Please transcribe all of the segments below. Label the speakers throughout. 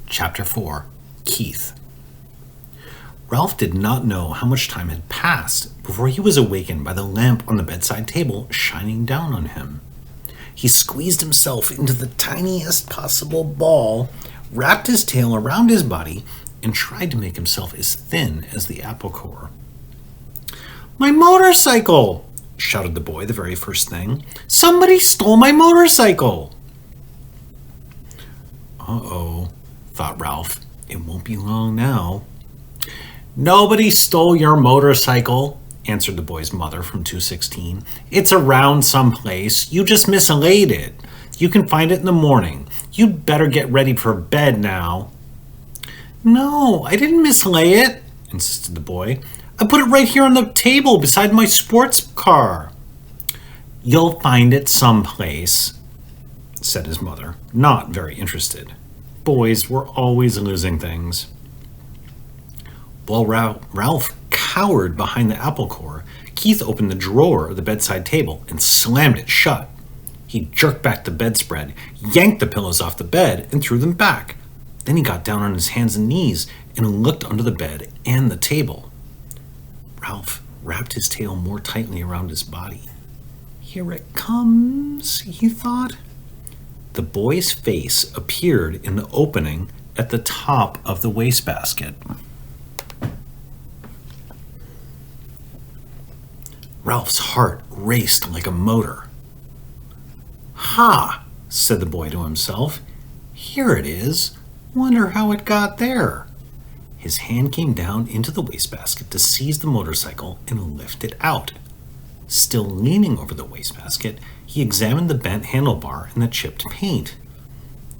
Speaker 1: Chapter 4. Keith. Ralph did not know how much time had passed before he was awakened by the lamp on the bedside table shining down on him. He squeezed himself into the tiniest possible ball, wrapped his tail around his body, and tried to make himself as thin as the apple core. "My motorcycle!" shouted the boy the very first thing. "Somebody stole my motorcycle!" "Uh-oh," thought Ralph. "It won't be long now." "Nobody stole your motorcycle," answered the boy's mother from 216. "It's around someplace. You just mislaid it. You can find it in the morning. You'd better get ready for bed now." "No, I didn't mislay it," insisted the boy. "I put it right here on the table beside my sports car." "You'll find it someplace," said his mother, not very interested. Boys were always losing things. While Ralph cowered behind the apple core, Keith opened the drawer of the bedside table and slammed it shut. He jerked back the bedspread, yanked the pillows off the bed, and threw them back. Then he got down on his hands and knees and looked under the bed and the table. Ralph wrapped his tail more tightly around his body. "Here it comes," he thought. The boy's face appeared in the opening at the top of the wastebasket. Ralph's heart raced like a motor. "Ha!" said the boy to himself. "Here it is. Wonder how it got there." His hand came down into the wastebasket to seize the motorcycle and lift it out. Still leaning over the wastebasket, he examined the bent handlebar and the chipped paint.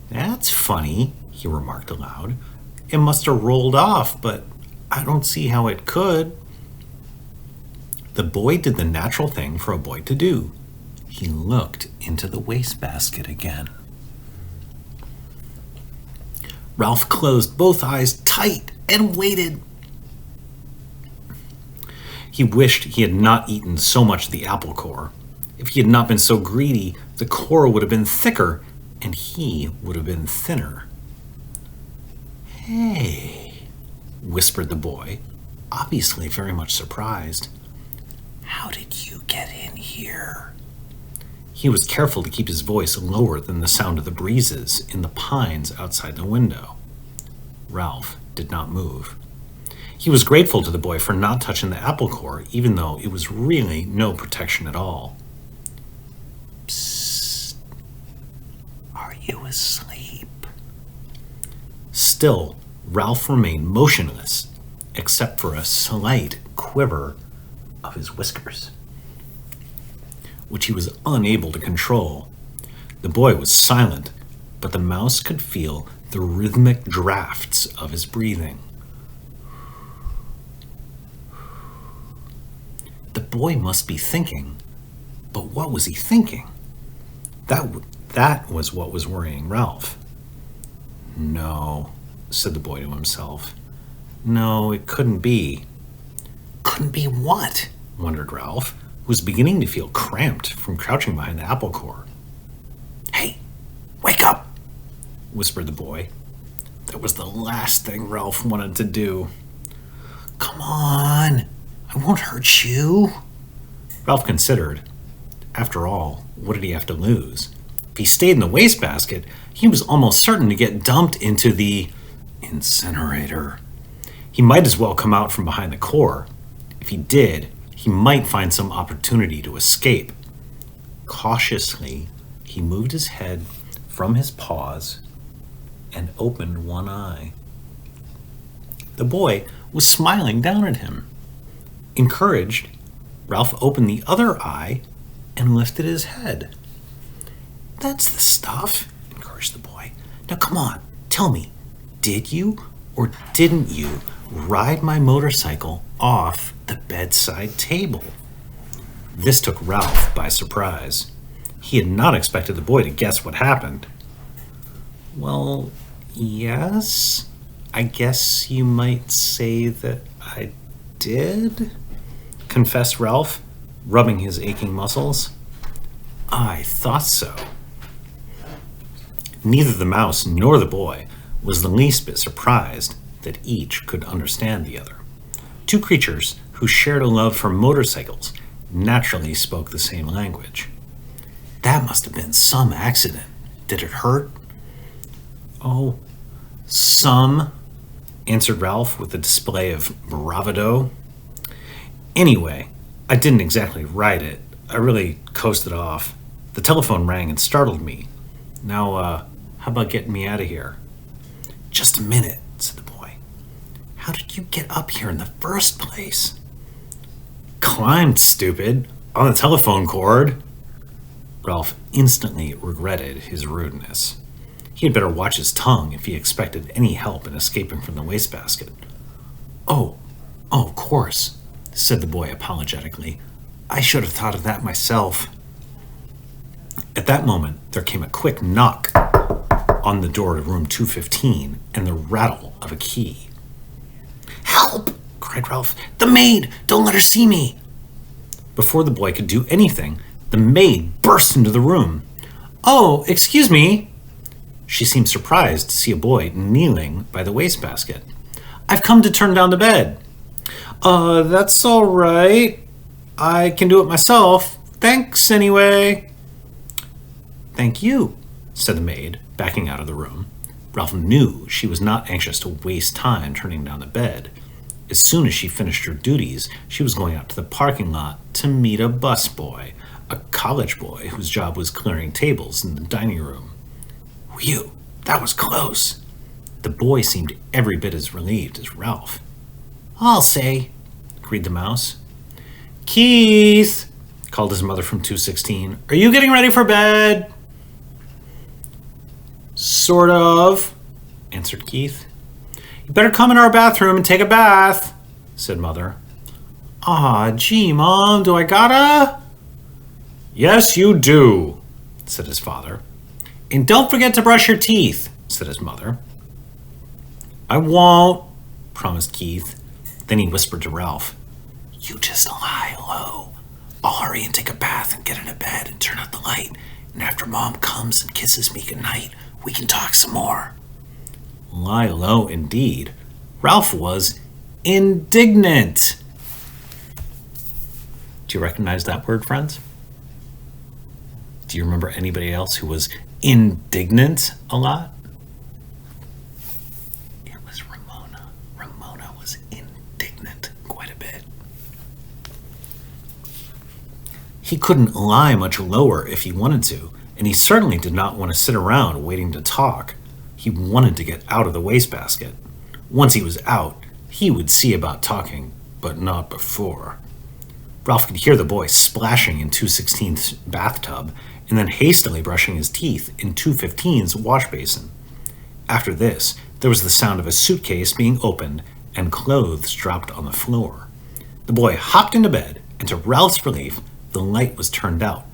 Speaker 1: "That's funny," he remarked aloud. "It must have rolled off, but I don't see how it could." The boy did the natural thing for a boy to do. He looked into the wastebasket again. Ralph closed both eyes tight and waited. He wished he had not eaten so much of the apple core. If he had not been so greedy, the core would have been thicker, and he would have been thinner. "Hey," whispered the boy, obviously very much surprised. "How did you get in here?" He was careful to keep his voice lower than the sound of the breezes in the pines outside the window. Ralph did not move. He was grateful to the boy for not touching the apple core, even though it was really no protection at all. "Psst. Are you asleep?" Still, Ralph remained motionless, except for a slight quiver of his whiskers, which he was unable to control. The boy was silent, but the mouse could feel the rhythmic drafts of his breathing. The boy must be thinking, but what was he thinking? That was what was worrying Ralph. "No," said the boy to himself. "No, it couldn't be." "Couldn't be what?" wondered Ralph, who was beginning to feel cramped from crouching behind the apple core. "Hey, wake up!" whispered the boy. That was the last thing Ralph wanted to do. "Come on, I won't hurt you." Ralph considered. After all, what did he have to lose? If he stayed in the wastebasket, he was almost certain to get dumped into the incinerator. He might as well come out from behind the core. If he did, he might find some opportunity to escape. Cautiously, he moved his head from his paws and opened one eye. The boy was smiling down at him. Encouraged, Ralph opened the other eye and lifted his head. "That's the stuff," encouraged the boy. "Now come on, tell me, did you or didn't you ride my motorcycle off the bedside table?" This took Ralph by surprise. He had not expected the boy to guess what happened. "Well, yes, I guess you might say that I did," confessed Ralph, rubbing his aching muscles. "I thought so." Neither the mouse nor the boy was the least bit surprised that each could understand the other. Two creatures who shared a love for motorcycles naturally spoke the same language. That must have been some accident. Did it hurt? Oh, some, answered Ralph with a display of bravado. Anyway, I didn't exactly ride it. I really coasted off. The telephone rang and startled me. Now, how about getting me out of here? Just a minute, said the boy. How did you get up here in the first place? Climbed, stupid, on the telephone cord. Ralph instantly regretted his rudeness. He had better watch his tongue if he expected any help in escaping from the wastebasket. Oh, of course, said the boy apologetically. I should have thought of that myself. At that moment, there came a quick knock on the door to room 215 and the rattle of a key. Help! Cried Ralph. The maid! Don't let her see me! Before the boy could do anything, the maid burst into the room. Oh, excuse me. She seemed surprised to see a boy kneeling by the wastebasket. I've come to turn down the bed. That's all right. I can do it myself. Thanks, anyway. Thank you, said the maid, backing out of the room. Ralph knew she was not anxious to waste time turning down the bed. As soon as she finished her duties, she was going out to the parking lot to meet a busboy, a college boy whose job was clearing tables in the dining room. Whew, that was close. The boy seemed every bit as relieved as Ralph. I'll say, agreed the mouse. Keith, called his mother from 216, are you getting ready for bed? Sort of, answered Keith. You better come in our bathroom and take a bath, said Mother. Aw, gee, Mom, do I gotta? Yes, you do, said his father. And don't forget to brush your teeth, said his mother. I won't, promised Keith. Then he whispered to Ralph, You just lie low. I'll hurry and take a bath and get into bed and turn out the light. And after Mom comes and kisses me goodnight, we can talk some more. Lie low indeed. Ralph was indignant. Do you recognize that word, friends? Do you remember anybody else who was indignant a lot? It was Ramona. Ramona was indignant quite a bit. He couldn't lie much lower if he wanted to, and he certainly did not want to sit around waiting to talk. He wanted to get out of the wastebasket. Once he was out, he would see about talking, but not before. Ralph could hear the boy splashing in 216's bathtub and then hastily brushing his teeth in 215's wash basin. After this, there was the sound of a suitcase being opened and clothes dropped on the floor. The boy hopped into bed, and to Ralph's relief, the light was turned out.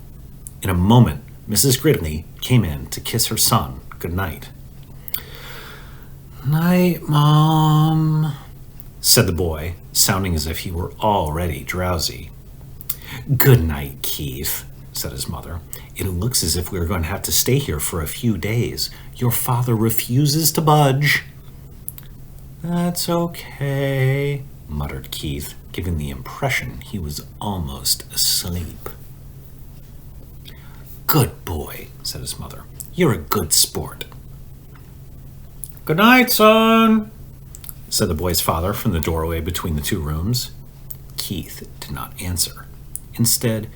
Speaker 1: In a moment, Mrs. Gridley came in to kiss her son good night. Night, Mom, said the boy, sounding as if he were already drowsy. Good night, Keith, said his mother. It looks as if we are going to have to stay here for a few days. Your father refuses to budge. That's okay, muttered Keith, giving the impression he was almost asleep. Good boy, said his mother. You're a good sport. Good night, son, said the boy's father from the doorway between the two rooms. Keith did not answer. Instead,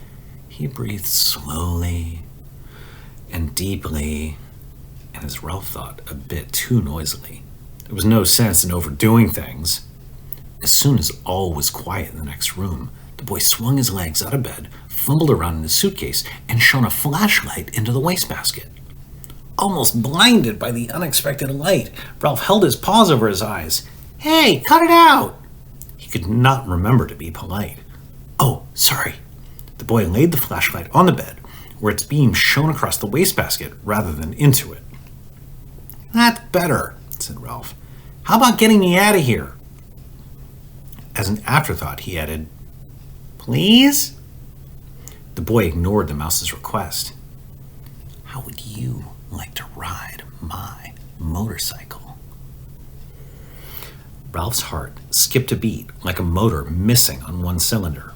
Speaker 1: he breathed slowly and deeply, and as Ralph thought, a bit too noisily. There was no sense in overdoing things. As soon as all was quiet in the next room, the boy swung his legs out of bed, fumbled around in his suitcase, and shone a flashlight into the wastebasket. Almost blinded by the unexpected light, Ralph held his paws over his eyes. Hey, cut it out! He could not remember to be polite. Oh, sorry. The boy laid the flashlight on the bed, where its beam shone across the wastebasket rather than into it. That's better, said Ralph. How about getting me out of here? As an afterthought, he added, Please? The boy ignored the mouse's request. How would you like to ride my motorcycle? Ralph's heart skipped a beat like a motor missing on one cylinder.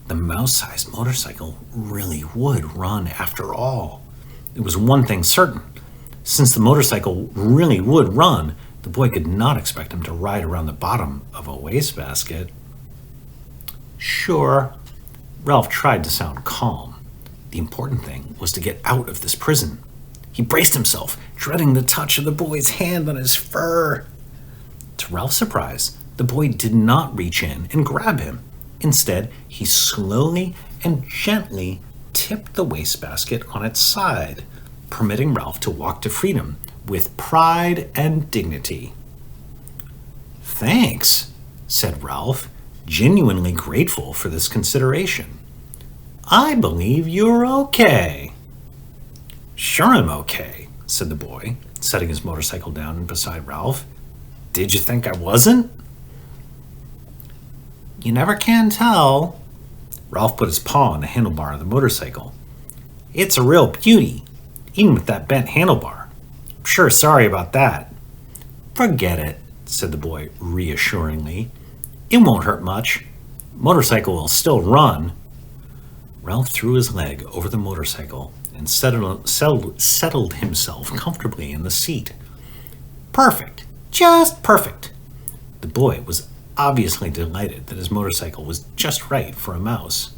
Speaker 1: The mouse-sized motorcycle really would run after all. It was one thing certain. Since the motorcycle really would run, the boy could not expect him to ride around the bottom of a wastebasket. Sure, Ralph tried to sound calm. The important thing was to get out of this prison. He braced himself, dreading the touch of the boy's hand on his fur. To Ralph's surprise, the boy did not reach in and grab him. Instead, he slowly and gently tipped the wastebasket on its side, permitting Ralph to walk to freedom with pride and dignity. "Thanks," said Ralph, genuinely grateful for this consideration. "I believe you're okay." "Sure I'm okay," said the boy, setting his motorcycle down beside Ralph. "Did you think I wasn't?" "You never can tell." Ralph put his paw on the handlebar of the motorcycle. "It's a real beauty, even with that bent handlebar. I'm sure sorry about that." "Forget it," said the boy reassuringly. "It won't hurt much. Motorcycle will still run." Ralph threw his leg over the motorcycle and settled himself comfortably in the seat. "Perfect. Just perfect." The boy was obviously delighted that his motorcycle was just right for a mouse.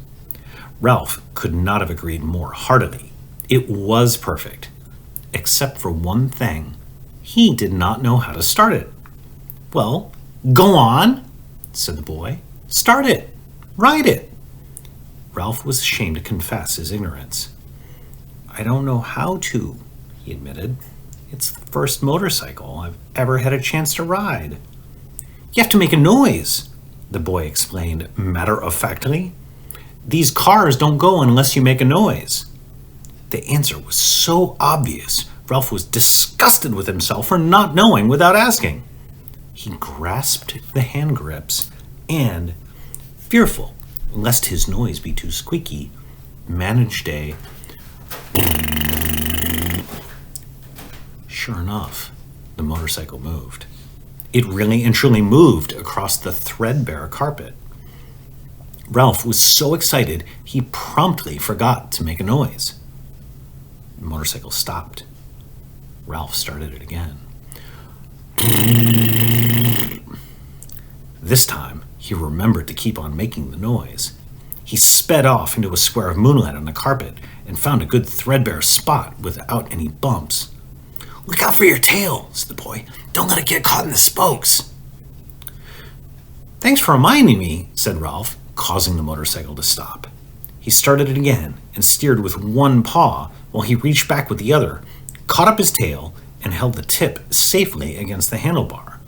Speaker 1: Ralph could not have agreed more heartily. It was perfect, except for one thing. He did not know how to start it. "Well, go on," said the boy. "Start it. Ride it." Ralph was ashamed to confess his ignorance. "I don't know how to," he admitted. "It's the first motorcycle I've ever had a chance to ride." "You have to make a noise," the boy explained matter-of-factly. "These cars don't go unless you make a noise." The answer was so obvious, Ralph was disgusted with himself for not knowing without asking. He grasped the hand grips and, fearful lest his noise be too squeaky, managed a... Sure enough, the motorcycle moved. It really and truly moved across the threadbare carpet. Ralph was so excited he promptly forgot to make a noise. The motorcycle stopped. Ralph started it again. This time, he remembered to keep on making the noise. He sped off into a square of moonlight on the carpet and found a good threadbare spot without any bumps. "Look out for your tail," said the boy. "Don't let it get caught in the spokes." "Thanks for reminding me," said Ralph, causing the motorcycle to stop. He started it again and steered with one paw while he reached back with the other, caught up his tail, and held the tip safely against the handlebar.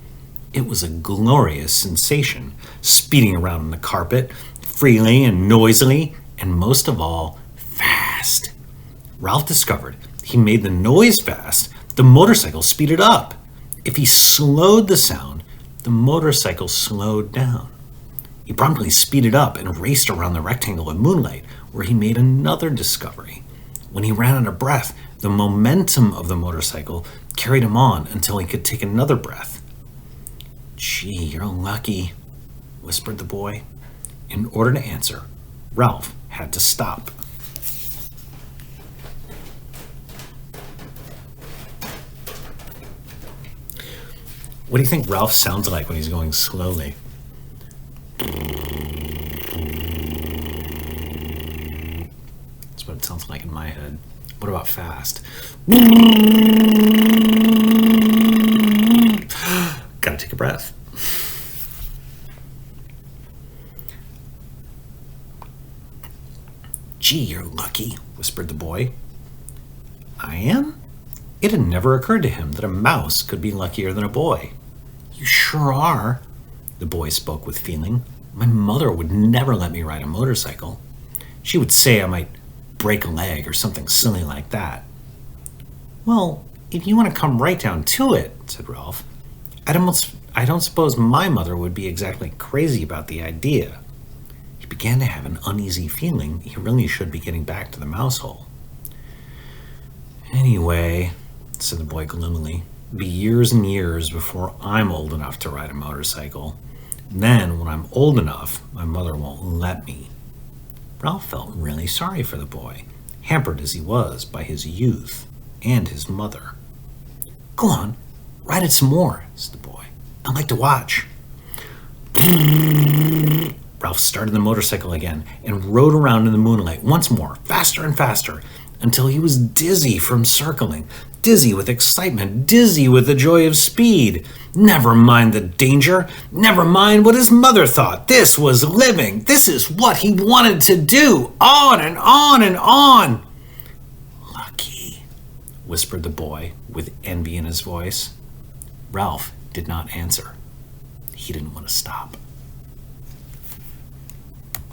Speaker 1: It was a glorious sensation, speeding around on the carpet, freely and noisily, and most of all, fast. Ralph discovered he made the noise fast, the motorcycle speeded up. If he slowed the sound, the motorcycle slowed down. He promptly speeded up and raced around the rectangle of moonlight, where he made another discovery. When he ran out of breath, the momentum of the motorcycle carried him on until he could take another breath. "Gee, you're lucky," whispered the boy. In order to answer, Ralph had to stop. What do you think Ralph sounds like when he's going slowly? That's what it sounds like in my head. What about fast? Gotta take a breath. "Gee, you're lucky," whispered the boy. "I am?" It had never occurred to him that a mouse could be luckier than a boy. "You sure are," the boy spoke with feeling. "My mother would never let me ride a motorcycle. She would say I might break a leg or something silly like that." "Well, if you want to come right down to it," said Ralph, I don't suppose my mother would be exactly crazy about the idea." He began to have an uneasy feeling he really should be getting back to the mouse hole. "Anyway," said the boy gloomily, Be years and years before I'm old enough to ride a motorcycle. Then, when I'm old enough, my mother won't let me." Ralph felt really sorry for the boy, hampered as he was by his youth and his mother. "Go on, ride it some more," said the boy. "I'd like to watch." Ralph started the motorcycle again and rode around in the moonlight once more, faster and faster, until he was dizzy from circling, dizzy with excitement, dizzy with the joy of speed. Never mind the danger, never mind what his mother thought. This was living. This is what he wanted to do. On and on and on. "Lucky," whispered the boy with envy in his voice. Ralph did not answer. He didn't want to stop.